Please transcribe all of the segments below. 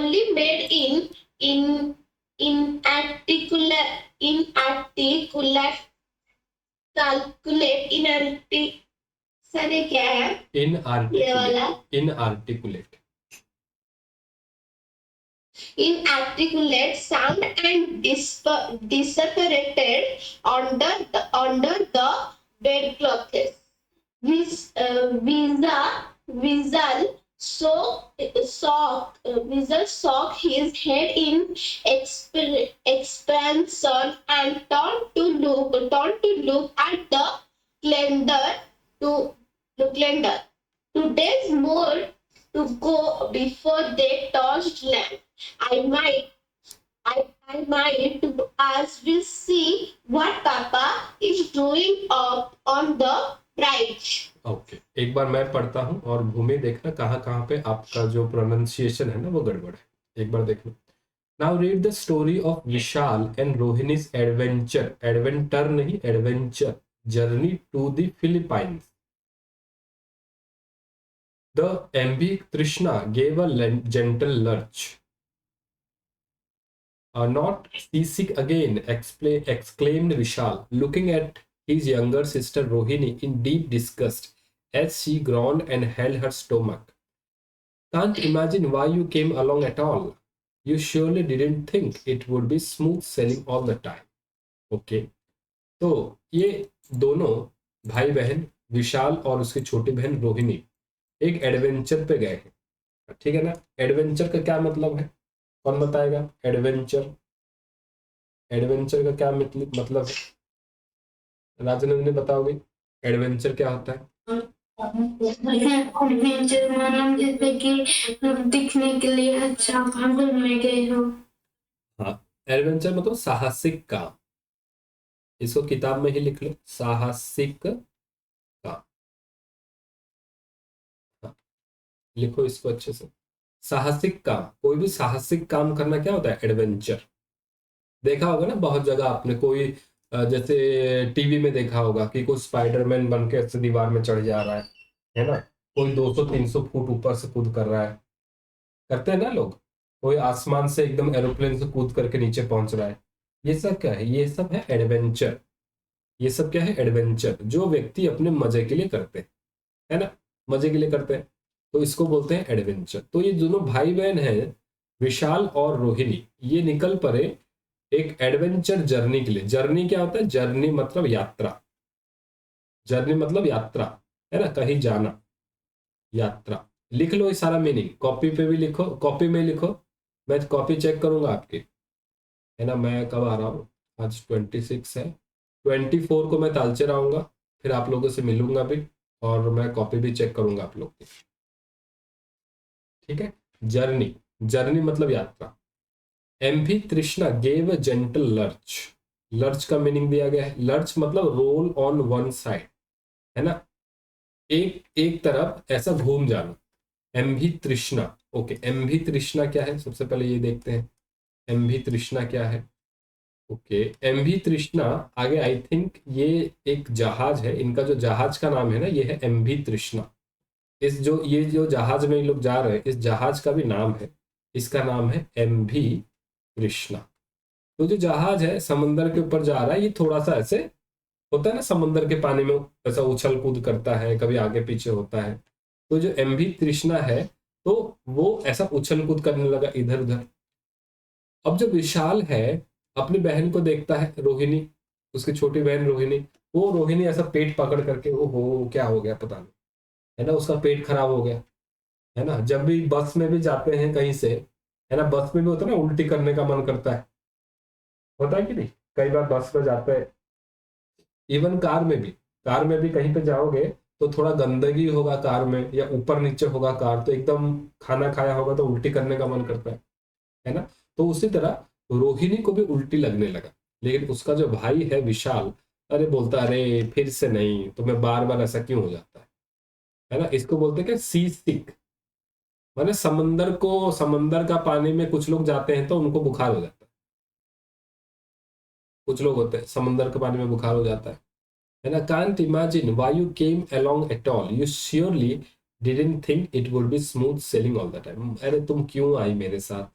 only made in inarticulate calculate inarticulate sir ये क्या है ये वाला inarticulate inarticulate sound and disapparated under the bedclothes. Weasel sock his head in expansion and turned to look at the calendar. 2 days more to go before they touched land. I might, as we see what Papa is doing up on the right. Okay एक बार मैं पढ़ता हूँ और भूमि देखना कहाँ पे आपका जो प्रोनाउंसिएशन है ना वो गड़बड़ है। एक बार देखना। Now read the story of Vishal and Rohini's adventure नहीं adventure journey to the Philippines. The MV Trishna gave a gentle lurch. Not seasick again, exclaimed Vishal, looking at his younger sister Rohini in deep disgust as she groaned and held her stomach. Can't imagine why you came along at all. You surely didn't think it would be smooth sailing all the time. Okay. तो ये दोनों भाई बहन विशाल और उसकी छोटी बहन रोहिणी एक एडवेंचर पे गए हैं। ठीक है ना। एडवेंचर का क्या मतलब है कौन बताएगा। एडवेंचर का क्या मतलब है। राजनंदिनी बताओगे एडवेंचर क्या होता है। एडवेंचर मानो जैसे कि दिखने के लिए अच्छा जंगल में गए हो। हाँ एडवेंचर मतलब साहसिक काम। इसको किताब में ही लिख लो साहसिक काम। लिखो इसको अच्छे से। साहसिक काम कोई भी साहसिक काम करना क्या होता है एडवेंचर। देखा होगा ना बहुत जगह आपने कोई जैसे टीवी में देखा होगा कि कोई स्पाइडरमैन बन के ऐसे दीवार में चढ़ जा रहा है ना। कोई 200-300 फुट ऊपर से कूद कर रहा है करते हैं ना लोग। कोई आसमान से एकदम एरोप्लेन से कूद करके नीचे पहुंच रहा है। ये सब क्या है ये सब है एडवेंचर। ये सब क्या है एडवेंचर जो व्यक्ति अपने मजे के लिए करते हैं है ना मजे के लिए करते हैं तो इसको बोलते हैं एडवेंचर। तो ये दोनों भाई बहन हैं विशाल और रोहिणी ये निकल पड़े एक एडवेंचर जर्नी के लिए। जर्नी क्या होता है जर्नी मतलब यात्रा। जर्नी मतलब यात्रा है ना कहीं जाना यात्रा। लिख लो ये सारा मीनिंग कॉपी पे भी लिखो कॉपी में लिखो। मैं कॉपी चेक करूंगा आपकी है ना। मैं कब आ रहा हूँ आज 26 है 24 को मैं तालचेर आऊंगा फिर आप लोगों से मिलूंगा भी और मैं कॉपी भी चेक करूंगा आप लोग की। ठीक है जर्नी मतलब यात्रा। एमवी तृष्णा gave a gentle lurch. Lurch का मीनिंग दिया गया है। लर्च मतलब रोल ऑन वन साइड है ना एक तरफ ऐसा घूम जाना। एमवी तृष्णा ओके एमवी तृष्णा क्या है सबसे पहले ये देखते हैं। एमवी तृष्णा क्या है ओके एमवी तृष्णा आगे आई थिंक ये एक जहाज है। इनका जो जहाज का नाम है ना ये है एमवी तृष्णा। ये जो जहाज में लोग जा रहे हैं इस जहाज का भी नाम है। इसका नाम है एमवी तृष्णा। तो जो जहाज है समंदर के ऊपर जा रहा है ये थोड़ा सा ऐसे होता है ना समंदर के पानी में ऐसा उछल कूद करता है कभी आगे पीछे होता है। तो जो एमवी तृष्णा है तो वो ऐसा उछल कूद करने लगा इधर उधर। अब जो विशाल है अपनी बहन को देखता है रोहिणी उसकी छोटी बहन रोहिणी। वो रोहिणी ऐसा पेट पकड़ करके ओहो क्या हो गया पता नहीं है ना उसका पेट खराब हो गया है ना। जब भी बस में भी जाते हैं कहीं से है ना बस में भी होता है ना उल्टी करने का मन करता है होता है कि नहीं। कई बार बस में जाते हैं इवन कार में भी कहीं पे जाओगे तो थोड़ा गंदगी होगा कार में या ऊपर नीचे होगा कार तो एकदम खाना खाया होगा तो उल्टी करने का मन करता है ना। तो उसी तरह रोहिणी को भी उल्टी लगने लगा लेकिन उसका जो भाई है विशाल अरे बोलता अरे फिर से नहीं तुम्हें बार बार ऐसा क्यों हो जाता है ना। इसको बोलते हैं कि सी सिक माने समंदर का पानी में कुछ लोग जाते हैं तो उनको बुखार हो जाता है। कुछ लोग होते हैं समंदर के पानी में बुखार हो जाता है ना। Can't imagine why you came along at all. You surely didn't think it would be smooth selling all the time. अरे तुम क्यों आई मेरे साथ,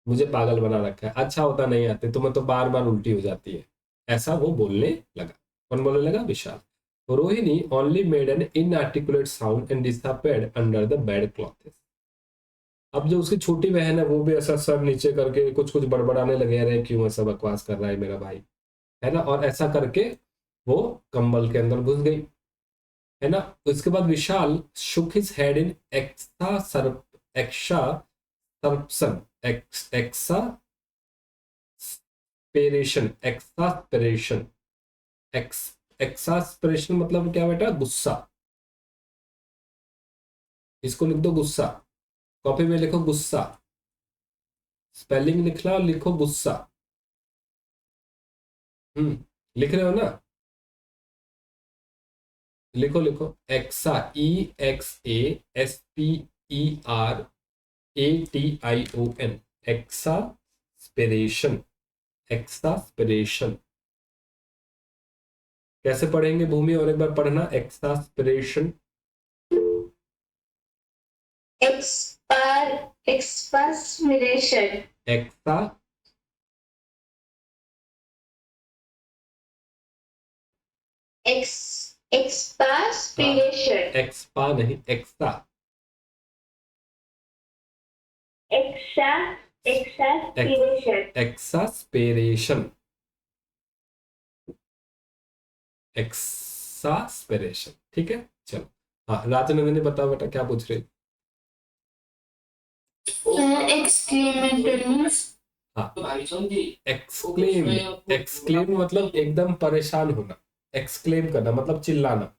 मुझे पागल बना रखा है, अच्छा होता नहीं आते, तुम्हें तो बार बार उल्टी हो जाती है। ऐसा वो बोलने लगा। कौन बोलने लगा? Vishal. Rohini only made an inarticulate sound and disappeared under the bed clothes. अब जो उसकी छोटी बहन है वो भी ऐसा सर नीचे करके कुछ कुछ बड़बड़ाने लगे, रहे क्यों ऐसा बकवास कर रहा है मेरा भाई, है ना, और ऐसा करके वो कंबल के अंदर घुस गई, है ना। उसके बाद Vishal shook his head in एक्सा सरप्शन एक्सास्पेरेशन एक्सास्पेरेशन मतलब क्या बेटा? गुस्सा। इसको लिख दो गुस्सा, कॉपी में लिखो गुस्सा, स्पेलिंग लिखना, लिखो गुस्सा। लिख रहे हो ना? लिखो लिखो, एक्सा, EXASPERATION, एक्सास्पिरेशन। एक्सास्पिरेशन कैसे पढ़ेंगे भूमि? और एक बार पढ़ना, एक्सास्पिरेशन। एक्सपायरेशन। एक्सा एक्सपायरेशन। एक्सपा नहीं, एक्सा। एक्सपायरेशन। एक्सास्पिरेशन, एक्सास्पिरेशन, ठीक है। चलो, हाँ राजनंदिनी बताओ बेटा क्या पूछ रहे? exclamatory exclaim. एक्सक्लेम मतलब एकदम परेशान होना, एक्सक्लेम करना मतलब चिल्लाना,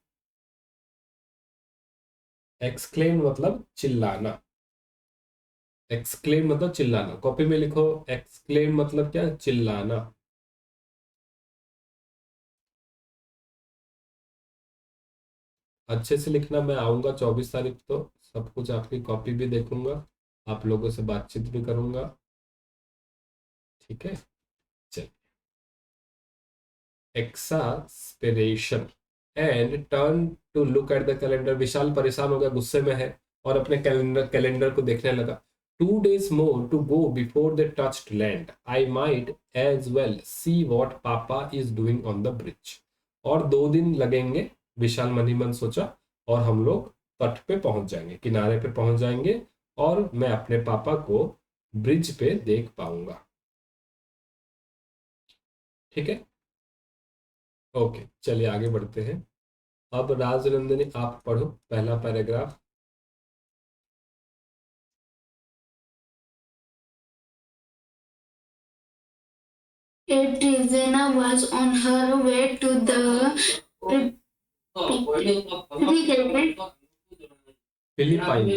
एक्सक्लेम मतलब चिल्लाना, एक्सक्लेम मतलब चिल्लाना। कॉपी में लिखो, एक्सक्लेम मतलब क्या? चिल्लाना। अच्छे से लिखना, मैं आऊंगा 24 तारीख, तो सब कुछ आपकी कॉपी भी देखूंगा, आप लोगों से बातचीत भी करूंगा, ठीक है। चलिए, exasperation and turn to look at the calendar. Vishal परेशान हो गया, गुस्से में है और अपने कैलेंडर को देखने लगा। 2 days more to go before they touched land. I might as well see what Papa is doing on the bridge. और 2 दिन लगेंगे, विशाल मन ही मन सोचा, और हम लोग तट पे पहुंच जाएंगे, किनारे पे पहुंच जाएंगे, और मैं अपने पापा को ब्रिज पे देख पाऊंगा। ठीक है, ओके चलिए आगे बढ़ते हैं। अब राजनंदिनी आप पढ़ो पहला paragraph. Trizena was on her way to the Philippines.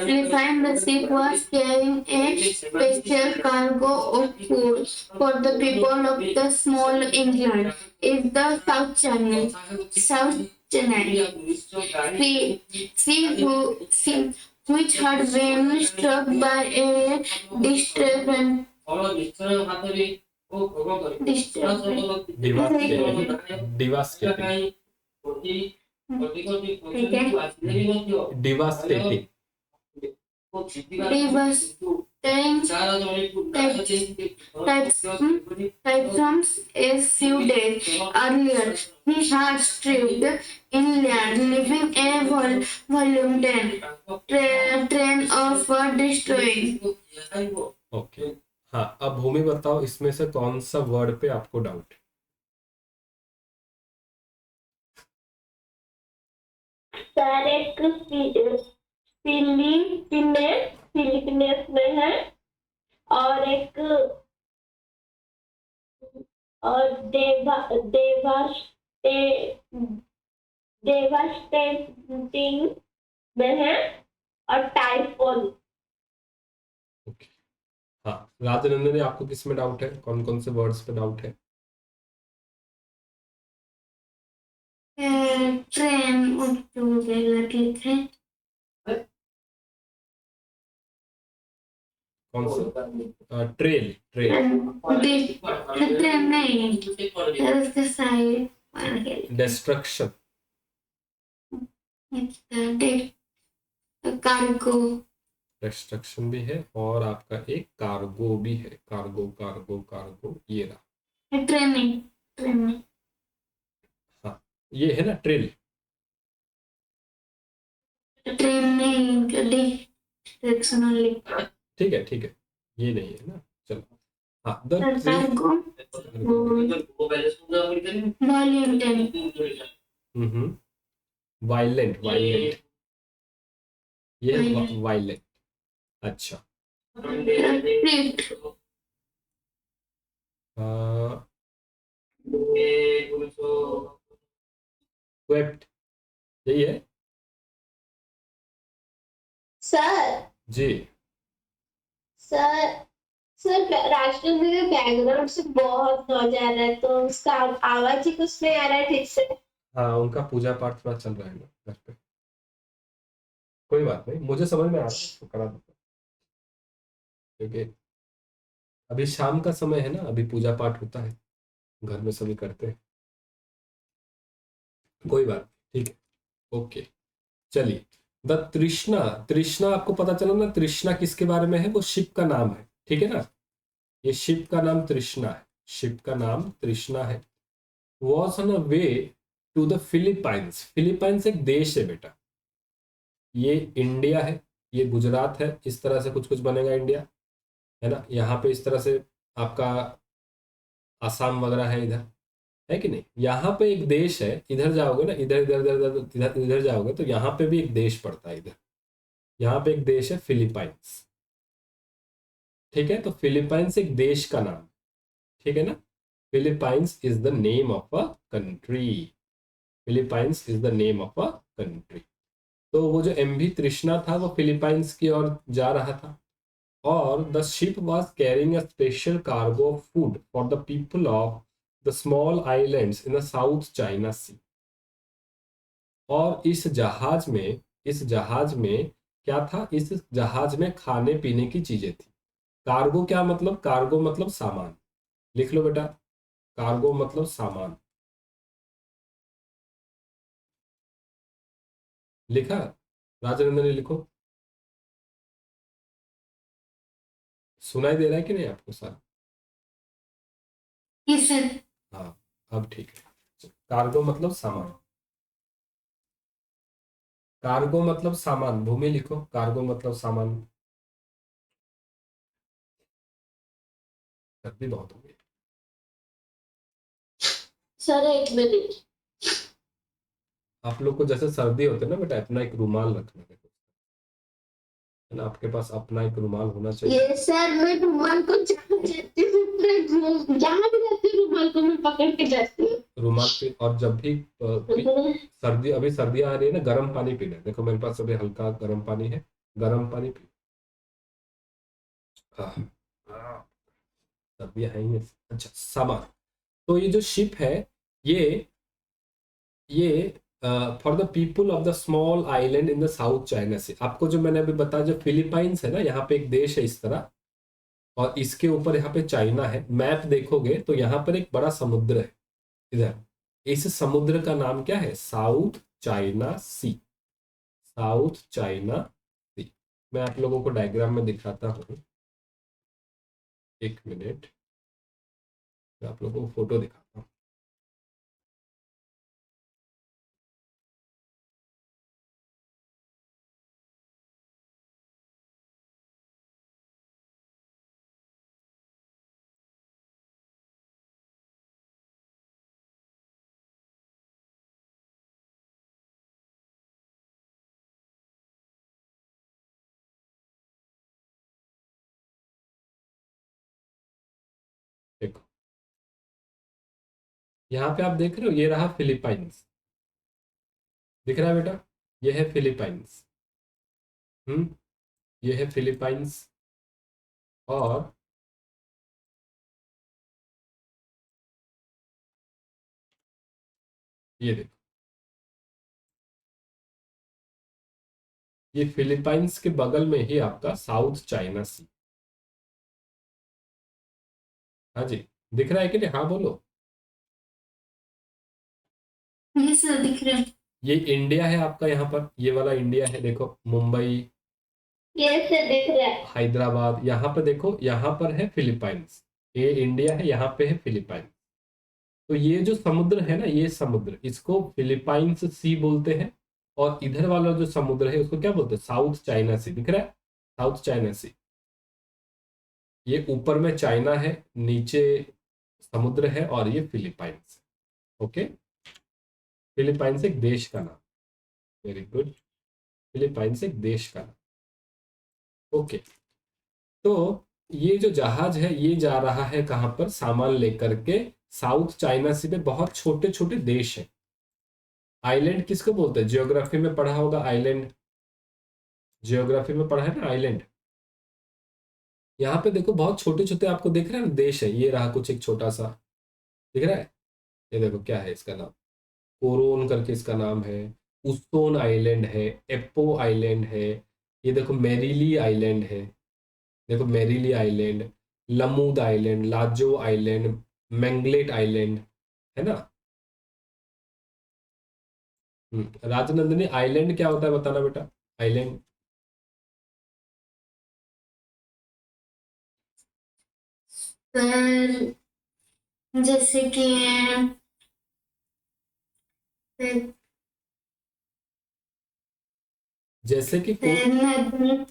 Philippines. The ship was carrying a special cargo of food for the people of the small England. Is the South Channel. Sea which had been struck by a disturbance. Devastating devastating typhoons a few days earlier. He had stripped inland, leaving a volume 10 train of destroying. Okay, हाँ अब भूमि बताओ इसमें से कौन सा word पे आपको doubt है? सर एक फिलिपीनेस में है, और एक और देवास्टेटिंग में है, और टाइफोन। ओके, हाँ राजनंदिनी आपको किस में डाउट है? कौन कौन से वर्ड्स पे डाउट है? ट्रेन लिखे कौन सा? ट्रेल। ट्रेन नहीं, उसके साइड डिस्ट्रक्शन। कार्गो, एक्सट्रैक्शन भी है और आपका एक कार्गो भी है। कार्गो कार्गो कार्गो ये रहा। ट्रेनिंग, ट्रेनिंग, हाँ ये है ना ट्रेल। Training, distraction only. ठीक है ये नहीं है ना। चलो हाँ the cargo, volume 10, violent violent ये Violent. वायलेंट। अच्छा स्विफ्ट, स्वेप्ट यही है सर जी। सर सर राजपूत में बैकग्राउंड से बहुत नॉइज आ रहा है, तो उसका आवाज ही कुछ नहीं आ रहा है ठीक से। हाँ उनका पूजा पाठ थोड़ा चल रहा है ना घर पे। कोई बात नहीं, मुझे समझ में आ रहा है तो करा दूंगा, क्योंकि अभी शाम का समय है ना, अभी पूजा पाठ होता है, घर में सभी करते हैं। कोई बात नहीं, ठीक है ओके। चलिए द तृष्णा। तृष्णा आपको पता चला ना, तृष्णा किसके बारे में है, वो शिप का नाम है, ठीक है ना। ये शिप का नाम तृष्णा है, शिप का नाम तृष्णा है। Was on a way to the Philippines. Philippines एक देश है बेटा, ये इंडिया है, ये गुजरात है, इस तरह से कुछ कुछ बनेगा इंडिया, है ना। यहाँ पे इस तरह से आपका आसाम वगैरह है इधर, है कि नहीं। यहाँ पे एक देश है, इधर जाओगे ना, इधर इधर इधर इधर इधर इधर जाओगे तो यहाँ पे भी एक देश पड़ता है इधर। यहाँ पे एक देश है फिलीपाइंस, ठीक है। तो फिलीपाइंस एक देश का नाम, ठीक है ना। Philippines is the name of a country. Philippines is the name of a country. तो वो जो एमवी तृष्णा था वो फिलीपाइंस की ओर जा रहा था, और the ship was carrying a special cargo of food for the people of the small islands in the South China Sea. और इस जहाज में क्या था, इस जहाज में खाने पीने की चीजें थी। कार्गो क्या मतलब, कार्गो मतलब सामान, लिख लो बेटा, कार्गो मतलब सामान। लिखा, राजनंदन ने लिखो। सुनाई दे रहा है कि नहीं आपको सारा। किस, हाँ अब ठीक है। कार्गो मतलब सामान, कार्गो मतलब सामान, भूमि लिखो, कार्गो मतलब सामान। सर्दी बहुत हो गई। सर एक मिनट। आप लोग को जैसे सर्दी होते है ना बेटा, अपना एक रुमाल रखना है, ना आपके पास अपना एक रुमाल होना चाहिए। ये सर मैं रुमाल को जहाँ जाती हूँ, जहाँ भी जाती हूँ रुमाल को मैं पकड़ के जाती हूँ। रुमाल पे, और जब भी सर्दी, अभी सर्दियाँ आ रही है ना, गर्म पानी पीना है। देखो मेरे पास अभी हल्का गर्म पानी है, गर्म पानी पी। सर्दियाँ है ही। अच्छा सामान, तो ये जो शिप है, ये ये for the people of the small island in the South China Sea. आपको जो मैंने अभी बताया, जो फिलीपाइंस है ना, यहाँ पे एक देश है इस तरह, और इसके ऊपर यहाँ पे चाइना है। मैप देखोगे तो यहाँ पर एक बड़ा समुद्र है इधर। इस समुद्र का नाम क्या है, साउथ चाइना सी। साउथ चाइना सी। मैं आप लोगों को डायग्राम में दिखाता हूँ, एक मिनट, मैं आप लोगों को फोटो दिखाता हूँ। देखो यहाँ पे आप देख रहे हो, ये रहा फिलीपाइंस, दिख रहा है बेटा, ये है फिलीपाइंस। हम्म, ये है फिलीपाइंस, और ये देखो, ये फिलीपाइंस के बगल में ही आपका साउथ चाइना सी। हाँ जी, दिख रहा है कि नहीं, हाँ बोलो। ये सर दिख रहा है। ये इंडिया है आपका, यहाँ पर ये वाला इंडिया है, देखो मुंबई, ये से दिख रहा है। हैदराबाद। यहाँ पे देखो, यहाँ पर है फिलीपाइंस, ये इंडिया है, यहाँ पे है फिलीपाइंस। तो ये जो समुद्र है ना, ये समुद्र, इसको फिलीपाइंस सी बोलते हैं। और इधर वाला जो समुद्र है उसको क्या बोलते हैं, साउथ चाइना सी। दिख रहा है, साउथ चाइना सी। ये ऊपर में चाइना है, नीचे समुद्र है, और ये फिलीपाइंस। ओके, फिलीपाइंस एक देश का नाम। वेरी गुड, फिलीपाइंस एक देश का नाम। ओके, तो ये जो जहाज है ये जा रहा है कहाँ पर, सामान लेकर के साउथ चाइना सी में। बहुत छोटे छोटे देश हैं। आइलैंड किसको बोलते हैं, जियोग्राफी में पढ़ा होगा आइलैंड, जियोग्राफी में पढ़ा है ना आइलैंड। यहाँ पे देखो बहुत छोटे छोटे आपको दिख रहे हैं ना देश है, ये रहा कुछ एक छोटा सा, दिख रहा है। ये देखो क्या है इसका नाम, कोरोन करके इसका नाम है। उस्तोन आइलैंड है, एप्पो आइलैंड है, ये देखो मेरीली आइलैंड है, देखो मेरीली आइलैंड, लमूद आइलैंड, लाजो आइलैंड, मैंगलेट आइलैंड, है ना। राजनंदिनी, आइलैंड क्या होता है बताना बेटा, आइलैंड। सर जैसे कि जैसे कि कोई, नदी,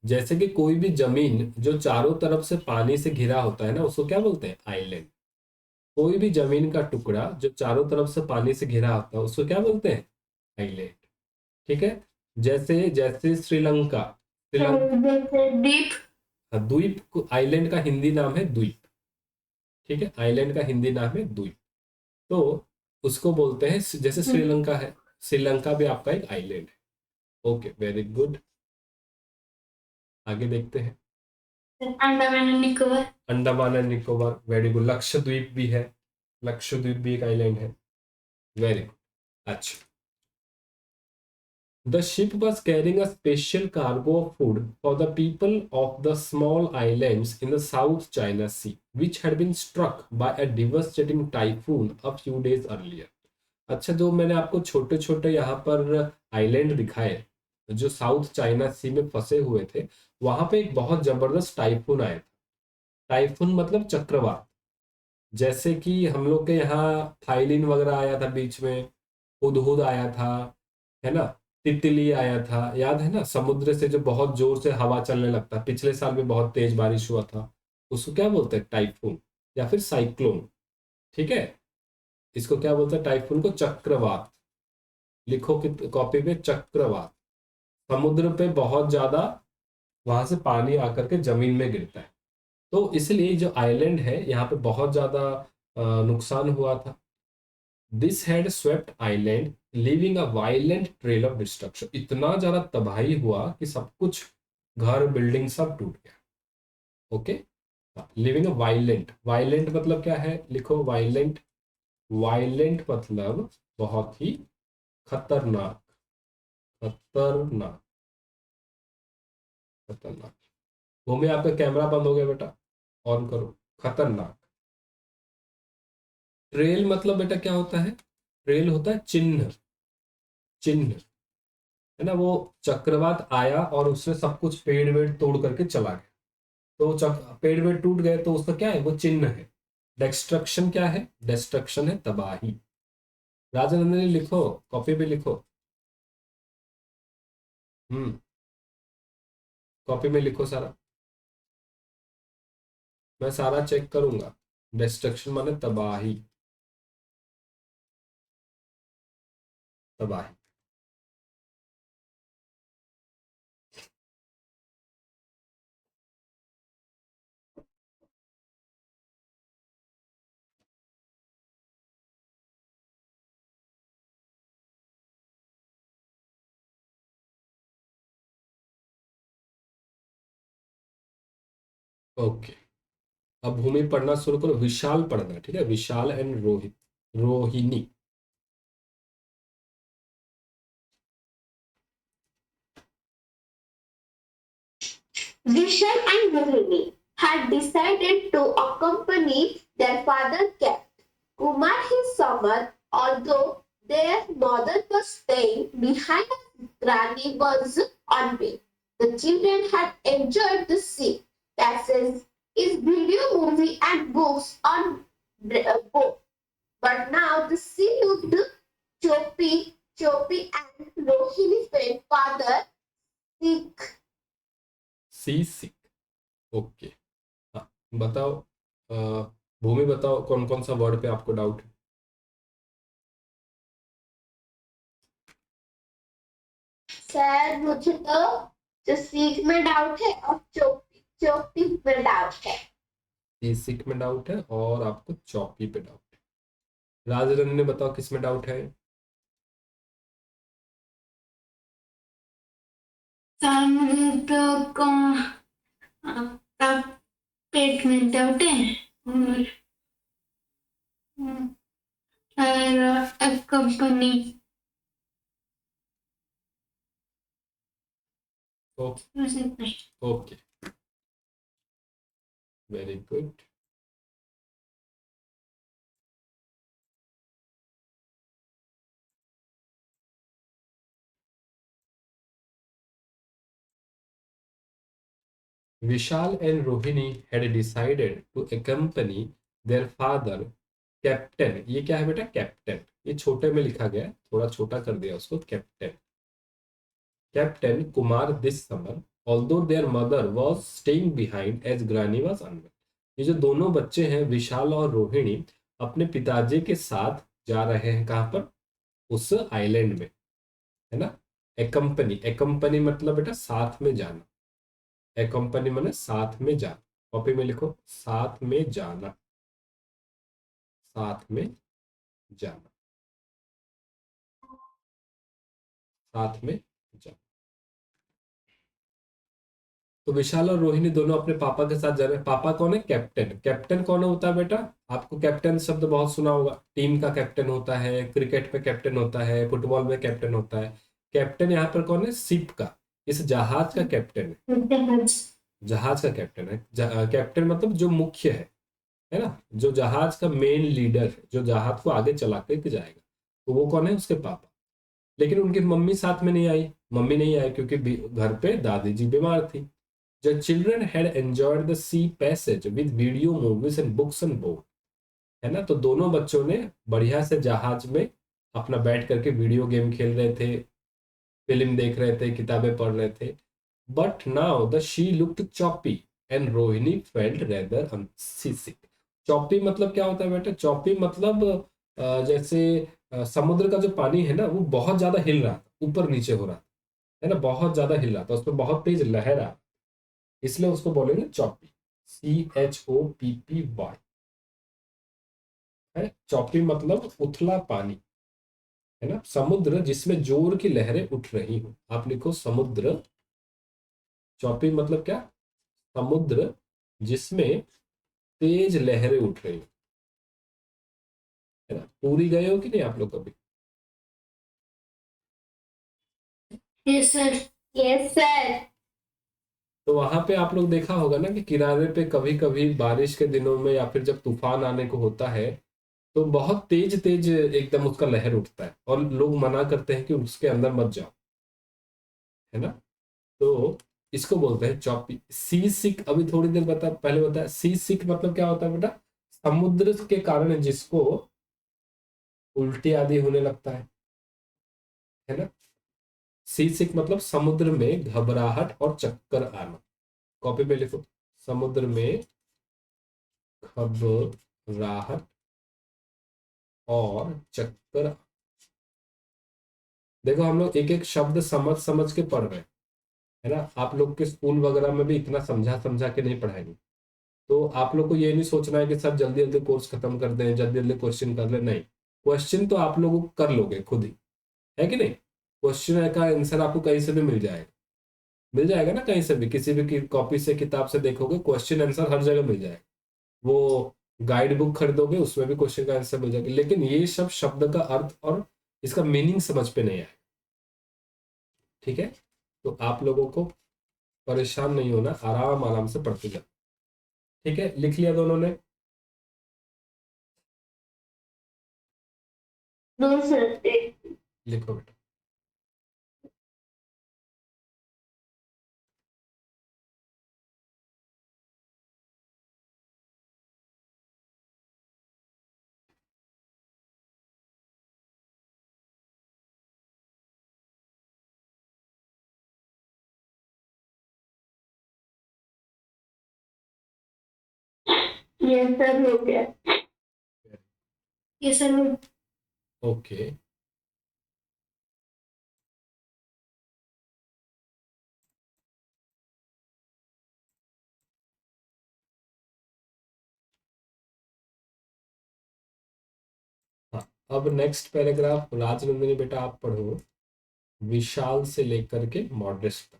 जैसे कि कोई भी जमीन जो चारों तरफ से पानी से घिरा होता है ना, उसको क्या बोलते हैं, आइलैंड। कोई भी जमीन का टुकड़ा जो चारों तरफ से पानी से घिरा होता है उसको क्या बोलते हैं, आइलैंड। ठीक है, जैसे जैसे श्रीलंका, श्रीलंका जैसे द्वीप, द्वीप, आइलैंड का हिंदी नाम है द्वीप। ठीक है, आइलैंड का हिंदी नाम है द्वीप। तो उसको बोलते हैं, जैसे श्रीलंका है, श्रीलंका भी आपका एक आइलैंड है। ओके, वेरी गुड, आगे देखते हैं। Andaman and Nicobar, Andaman and Nicobar, very good. Lakshadweep भी है, लक्षद्वीप भी एक आइलैंड है, वेरी गुड। अच्छा, the ship was carrying a special cargo of food for the people of the small islands in the South China Sea, which had been struck by a devastating typhoon a few days earlier. अच्छा, जो मैंने आपको छोटे छोटे यहाँ पर island दिखाए जो साउथ चाइना सी में फंसे हुए थे, वहां पे एक बहुत जबरदस्त टाइफून आया था। टाइफून मतलब चक्रवात। जैसे कि हम लोग के यहाँ फाइलिन वगैरह आया था बीच में, हुदहुद आया था, है ना, तितली आया था, याद है ना, समुद्र से जो बहुत जोर से हवा चलने लगता। पिछले साल भी बहुत तेज बारिश हुआ था, उसको क्या बोलते हैं, टाइफून या फिर साइक्लोन। ठीक है, इसको क्या बोलते हैं, टाइफून को चक्रवात। लिखो कि कॉपी पे, चक्रवात। समुद्र पे बहुत ज्यादा वहां से पानी आकर के जमीन में गिरता है, तो इसलिए जो आइलैंड है यहाँ पे बहुत ज्यादा नुकसान हुआ था। This had swept island living a violent trail of destruction. इतना ज्यादा तबाही हुआ कि सब कुछ, घर बिल्डिंग सब टूट गया। Okay, living a violent, violent मतलब क्या है, लिखो वायलेंट। वायलेंट मतलब बहुत ही खतरनाक, खतरनाक, खतरनाक। भूमि, आपका कैमरा बंद हो गया बेटा, ऑन करो। खतरनाक। ट्रेल मतलब बेटा क्या होता है, ट्रेल होता है चिन्ह, चिन्ह, है ना। वो चक्रवात आया और उसने सब कुछ पेड़ वेड़ तोड़ करके चला गया, तो पेड़ वेड़ टूट गए, तो उसका क्या है, वो चिन्ह है। डिस्ट्रक्शन क्या है, डिस्ट्रक्शन है तबाही। राजनंदिनी लिखो, कॉपी पे लिखो। कॉपी में लिखो सारा, मैं सारा चेक करूंगा। डिस्ट्रक्शन माने तबाही, तबाही। ओके, अब भूमि पढ़ना शुरू करो। विशाल पढ़ना, ठीक है, Vishal and Rohit, Rohini. Vishal and Rohini had decided to accompany their father cat, Kumar his summer, although Their mother was staying behind as Granny was on way. The children had enjoyed the sea, passes, his video movie and books on boat. But now the sea looked choppy and Rohini felt father sick. C sick, okay. हाँ बताओ, भूमि बताओ कौन कौन सा word पे आपको doubt है? Sir मुझे तो जो सीख में डाउट है और चोपी में डाउट है। सी सिक में डाउट है और आपको चौपी पे डाउट है। राजरन ने बताओ किस में डाउट है? सर मुझे तो आपका पेट में डाउट है और company. Okay, very good. Vishal and Rohini had decided to accompany their father, captain. ये क्या है बेटा? कैप्टन। ये छोटे में लिखा गया, थोड़ा छोटा कर दिया उसको, captain. Captain Kumar this summer, although their mother was staying behind as granny was unwell. ये जो दोनों बच्चे हैं विशाल और रोहिणी, अपने पिताजी के साथ जा रहे हैं कहाँ पर? उस आइलैंड में, है ना। एकम्पनी, एकम्पनी मतलब बेटा साथ में जाना। एकम्पनी माने साथ में जाना। कॉपी में लिखो, साथ में जाना, साथ में जाना, साथ में जाना। तो विशाल और रोहिणी दोनों अपने पापा के साथ जा रहे हैं। पापा कौन है? कैप्टन। कैप्टन कौन होता है बेटा? आपको कैप्टन शब्द बहुत सुना होगा। टीम का कैप्टन होता है, क्रिकेट में कैप्टन होता है, फुटबॉल में कैप्टन होता है। कैप्टन यहाँ पर कौन है? शिप का, इस जहाज का कैप्टन है। जहाज का कैप्टन है। कैप्टन मतलब जो मुख्य है ना, जो जहाज का मेन लीडर है, जो जहाज को आगे चला के जाएगा, तो वो कौन है? उसके पापा। लेकिन उनकी मम्मी साथ में नहीं आई। मम्मी नहीं आई क्योंकि घर पे दादी जी बीमार थी। The children had enjoyed the sea passage with video movies and books on board, है ना। तो दोनों बच्चों ने बढ़िया से जहाज में अपना बैठ करके वीडियो गेम खेल रहे थे, फिल्म देख रहे थे, किताबें पढ़ रहे थे। But now the she looked choppy and Rohini felt rather seasick. Choppy मतलब क्या होता है बेटा? चॉपी मतलब जैसे समुद्र का जो पानी है ना, वो बहुत ज्यादा हिल रहा था, ऊपर नीचे हो रहा था, है ना, बहुत ज्यादा हिल रहा था, उसमें बहुत तेज लहर आ, इसलिए उसको बोलेंगे चॉपी। CHOPPY है। चॉपी मतलब उथला पानी, है ना, समुद्र जिसमें जोर की लहरें उठ रही हो। आप लिखो समुद्र। चॉपी मतलब क्या? समुद्र जिसमें तेज लहरें उठ रही हो, है ना। पूरी गए हो कि नहीं आप लोग कभी? Yes sir. Yes sir. तो वहां पे आप लोग देखा होगा ना कि किनारे पे कभी कभी बारिश के दिनों में या फिर जब तूफान आने को होता है, तो बहुत तेज तेज एकदम उसका लहर उठता है और लोग मना करते हैं कि उसके अंदर मत जाओ, है ना। तो इसको बोलते हैं चॉपी। सी सिक, अभी थोड़ी देर पहले बताया। सी सिक मतलब क्या होता है बेटा? समुद्र के कारण जिसको उल्टी आदि होने लगता है ना। सी सिक मतलब समुद्र में घबराहट और चक्कर आना। कॉपी में लिखो, समुद्र में घबराहट और चक्कर। देखो हम लोग एक एक शब्द समझ समझ के पढ़ रहे हैं, है ना। आप लोग के स्कूल वगैरह में भी इतना समझा समझा के नहीं पढ़ाएंगे। तो आप लोग को ये नहीं सोचना है कि सर जल्दी जल्दी कोर्स खत्म कर दें, जल्दी जल्दी क्वेश्चन कर ले, नहीं। क्वेश्चन तो आप लोग कर लोगे खुद ही, है कि नहीं। क्वेश्चन का आंसर आपको कहीं से भी मिल जाएगा, मिल जाएगा ना, कहीं से भी, किसी भी कॉपी से किताब से देखोगे क्वेश्चन आंसर हर जगह मिल जाएगा। वो गाइड बुक खरीदोगे उसमें भी क्वेश्चन का आंसर मिल जाएगा। लेकिन ये सब शब्द का अर्थ और इसका मीनिंग समझ पे नहीं आए, ठीक है। तो आप लोगों को परेशान नहीं होना, आराम आराम से पढ़ते जाओ, ठीक है। लिख लिया दोनों ने? दूसरे लिखो बेटा। ये सर हो गया। ये सर हो ओके, हाँ अब नेक्स्ट पैराग्राफ राजनंदिनी बेटा आप पढ़ो, विशाल से लेकर के मॉडेस्ट तक।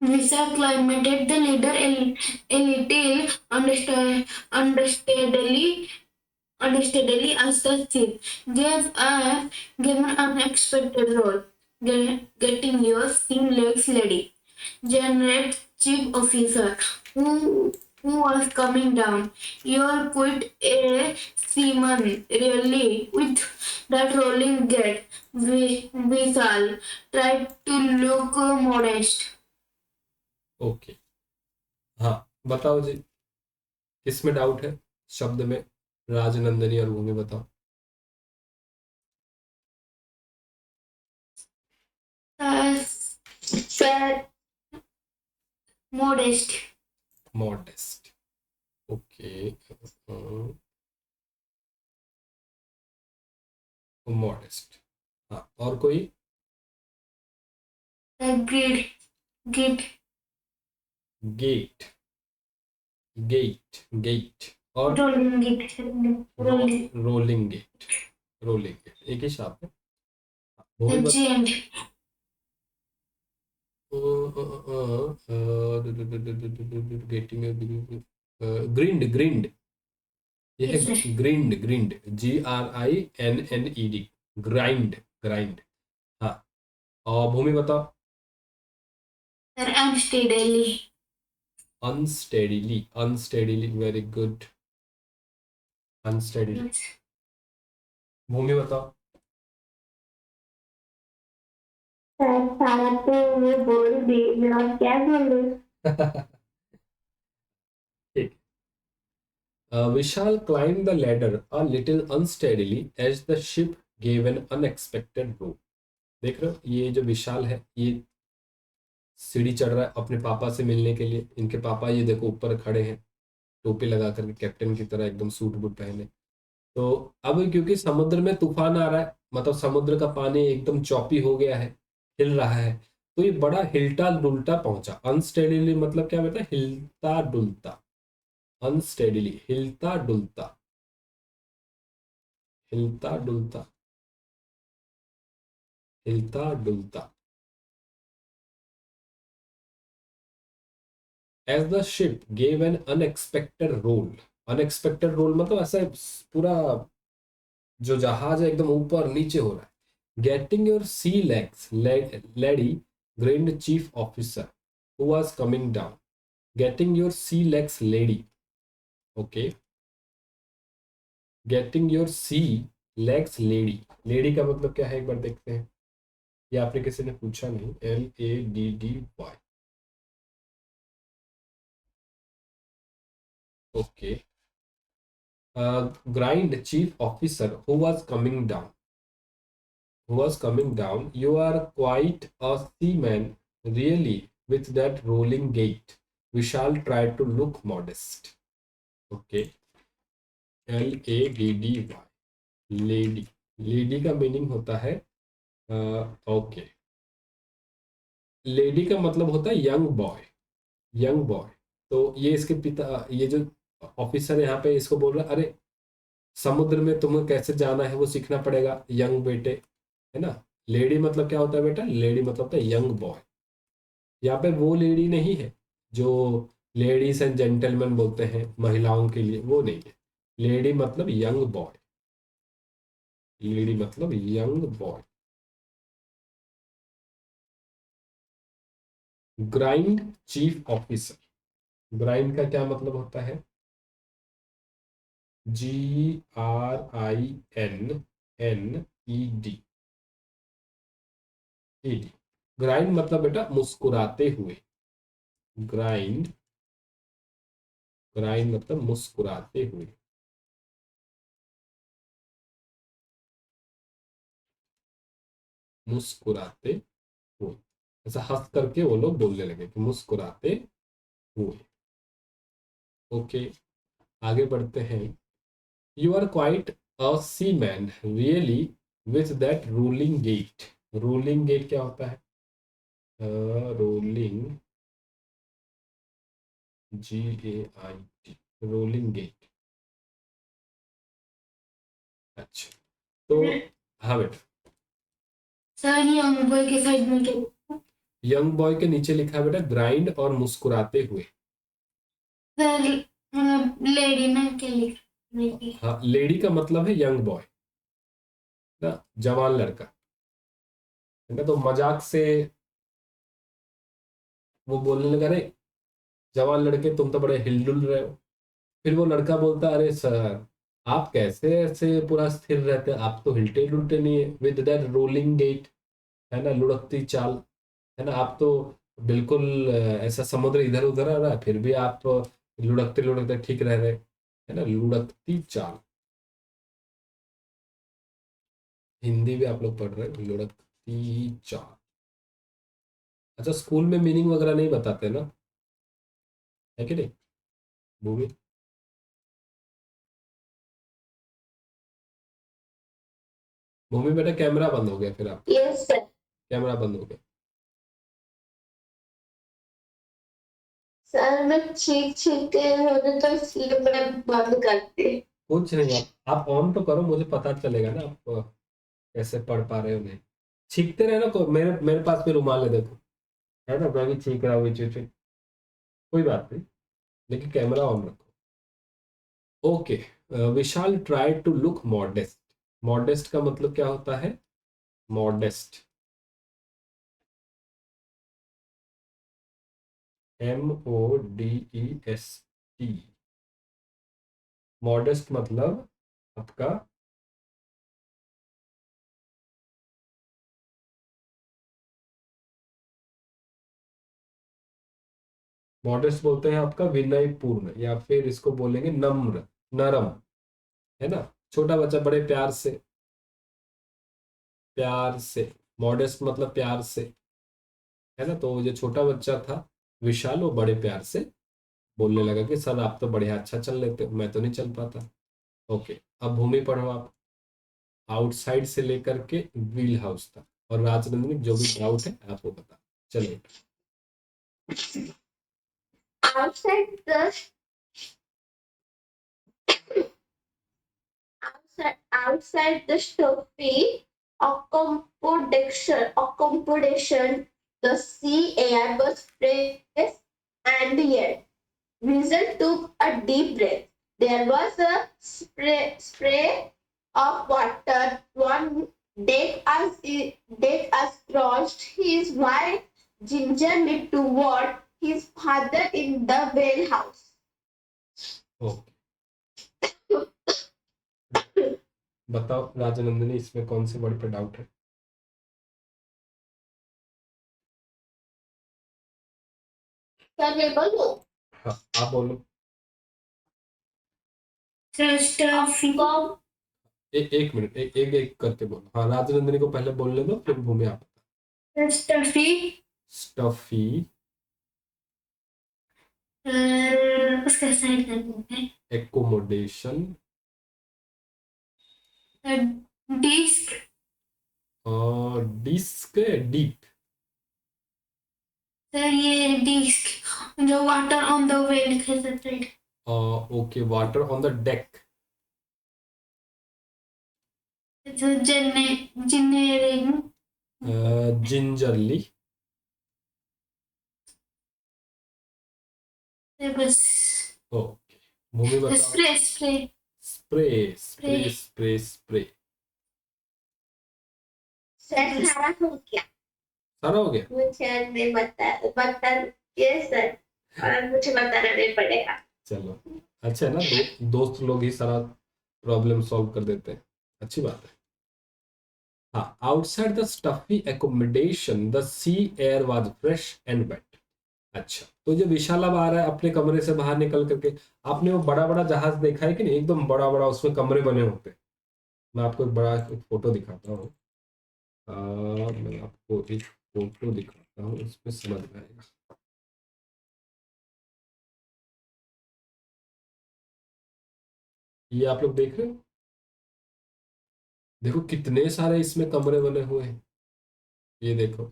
Visa climbed the ladder a little understandably as the chief gave an unexpected role. Getting your sea legs lady. General Chief Officer who was coming down. You're quite a seaman, really, with that rolling gait. Vishal tried to look modest. Okay, हाँ बताओ जी, किसमें doubt है शब्द में? राजनंदनी और भूमि बताओ। Sir, modest. Modest, okay, modest, हाँ और कोई? Grid. Grid. Gait, gait, gait और Rolling it. Rolling. Rolling gait, rolling gait एक ही शब्द है। भूमि बता। Giant. गेटिंग, ग्रिंड, ग्रिंड, ये है Yes, sir. Grinned, grinned, GRINNED, grind, grind, हाँ और भूमि बताओ। Sir, unsteadily. Unsteadily, unsteadily, very good, unsteadily. Yes. Bhumi बताओ। सर सारा तो वो बोल दी, मैं और क्या बोलूं? ठीक। Vishal climbed the ladder a little unsteadily as the ship gave an unexpected roll. देख रहे हो ये जो विशाल है ये सीढ़ी चढ़ रहा है अपने पापा से मिलने के लिए। इनके पापा ये देखो ऊपर खड़े हैं टोपी लगा करके कैप्टन की तरह एकदम सूट बूट पहने। तो अब क्योंकि समुद्र में तूफान आ रहा है, मतलब समुद्र का पानी एकदम चौपी हो गया है, हिल रहा है, तो ये बड़ा हिलता डुलता पहुंचा। अनस्टेडीली मतलब क्या बेटा? हिलता डुलता, अनस्टेडीली हिलता डुलता, हिलता डुलता, हिलता डुलता। As the ship gave an unexpected roll, unexpected roll मतलब ऐसा पूरा जो जहाज है एकदम ऊपर नीचे हो रहा है। Getting your sea legs lady grand chief officer who was coming down. Getting your sea legs lady, okay, getting your sea legs lady, lady का मतलब क्या है एक बार देखते हैं। ये आपने किसी ने पूछा नहीं, LADDY, okay. Grind chief officer who was coming down, who was coming down. You are quite a seaman, really, with that rolling gait. Vishal tried to look modest. Okay, LADDY, lady, lady का meaning होता है okay, lady का मतलब होता है young boy, young boy. तो ये इसके पिता, ये जो ऑफिसर यहाँ पे इसको बोल रहा है अरे समुद्र में तुम्हें कैसे जाना है वो सीखना पड़ेगा यंग बेटे, है ना। लेडी मतलब क्या होता है बेटा? लेडी मतलब होता है यंग बॉय। यहाँ पे वो लेडी नहीं है जो लेडीज एंड जेंटलमैन बोलते हैं महिलाओं के लिए, वो नहीं है। लेडी मतलब यंग बॉय, लेडी मतलब young boy. Grind chief officer, grind का क्या मतलब होता है? GRINNED। ग्राइंड मतलब बेटा मुस्कुराते हुए। ग्राइंड मतलब मुस्कुराते हुए। मुस्कुराते हुए, ऐसा हंस करके वो लोग बोलने लगे कि मुस्कुराते हुए। ओके, आगे बढ़ते हैं। You are quite a seaman really with that rolling gait. Rolling gait क्या होता है? Rolling, GAIT, rolling gait. अच्छा, तो हाँ बेटा, सर ये बॉय के साइड में क्या? यंग बॉय के नीचे लिखा है बेटा ग्राइंड और मुस्कुराते हुए। सर लेडी ना क्या लिख रही? हाँ, लेडी का मतलब है यंग बॉय ना, जवान लड़का है ना। तो मजाक से वो बोलने लगा, अरे जवान लड़के तुम तो बड़े हिलडुल रहे हो। फिर वो लड़का बोलता, अरे सर आप कैसे ऐसे पूरा स्थिर रहते हैं, आप तो हिलते डुलते नहीं है, विद दैट रोलिंग गेट, है ना, लुढ़कती चाल, है ना। आप तो बिल्कुल ऐसा समुद्र इधर उधर आ रहा है, फिर भी आप लुढ़कते लुढ़कते ठीक रह रहे, है ना, लुढ़कती चाल। हिंदी भी आप लोग पढ़ रहे हैं, लुढ़कती चाल। अच्छा, स्कूल में मीनिंग वगैरह नहीं बताते ना, है कि नहीं मूवी? मूवी बेटा कैमरा बंद हो गया, फिर आप Yes, sir. कैमरा बंद हो गया। सर मैं छींक छींक के मुझे तो इसलिए मैं बंद करती। कुछ नहीं, आप ऑन तो करो, मुझे पता चलेगा ना आप कैसे पढ़ पा रहे हो नहीं। छींकते रहे ना, मेरे मेरे पास भी रुमाल है देखो, है ना, मैं भी छींक रहा हूँ बीच बीच में। कोई बात नहीं, लेकिन कैमरा ऑन रखो। Okay, Vishal try to look modest. Modest का मतलब क्या होता है? Modest, MODEST। मॉडेस्ट मतलब आपका मॉडेस्ट बोलते हैं आपका विनयपूर्ण, या फिर इसको बोलेंगे नम्र, नरम, है ना। छोटा बच्चा बड़े प्यार से, प्यार से, मॉडेस्ट मतलब प्यार से, है ना। तो जो छोटा बच्चा था विशाल, वो बड़े प्यार से बोलने लगा कि सर आप तो बड़े अच्छा चल लेते हो, मैं तो नहीं चल पाता। ओके, अब भूमि पढ़ो आप, आउटसाइड से लेकर के व्हील हाउस तक, और राजनंदिनी जो भी डाउट है आपको बता। चलिए, Outside the outside the stuffy accommodation, the sea air was fresh and yet. Weasel took a deep breath. There was a spray of water. One deck as crossed his wife gingerly toward his father in the whale house. Okay, बताओ राजनंदिनी, इसमें कौन से word पे doubt है? Sir मैं बोलूं? हाँ आप बोलो। Sir stuffy. एक मिनट, एक एक एक करके बोलो। हाँ, राजनंदिनी को पहले बोलने दो, फिर भूमि आप। Sir stuffy. स्टफी, उसका साइड कर देते हैं। Accommodation, disc. और डिस्क, डीप। सर ये डिस्क जो वाटर ऑन द वे लिखे जाते हैं। Okay, water on the deck. जिनेरिंग। जिंजरली। बस। ओके, भूमि बताओ। Spray spray. Spray, spray spray spray. Sir सारा हो गया। सारा हो गया? मुझे नहीं बता बता। ये सर और मुझे बताना नहीं पड़ेगा। चलो, अच्छा है ना, दोस्त लोग ही सारा प्रॉब्लम सॉल्व कर देते हैं, अच्छी बात है। हाँ, outside the stuffy accommodation the sea air was fresh and wet. अच्छा, तो जो विशाल अब आ रहा है अपने कमरे से बाहर निकल करके, आपने वो बड़ा बड़ा जहाज देखा है कि नहीं, एकदम बड़ा बड़ा उसमें कमरे बने होते हैं। मैं आपको एक फोटो दिखाता हूँ। मैं आपको एक फोटो दिखाता हूँ, उसमें समझ में आएगा। ये आप लोग देख रहे हो, देखो कितने सारे इसमें कमरे बने हुए हैं, ये देखो।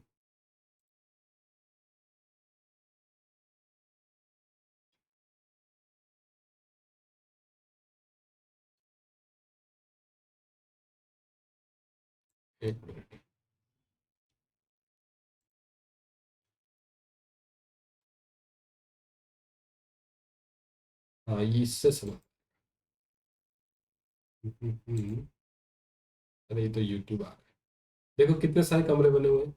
एक मिनट। हाँ, ये इससे समझ। अरे ये तो यूट्यूब आ रहा है, देखो कितने सारे कमरे बने हुए हैं,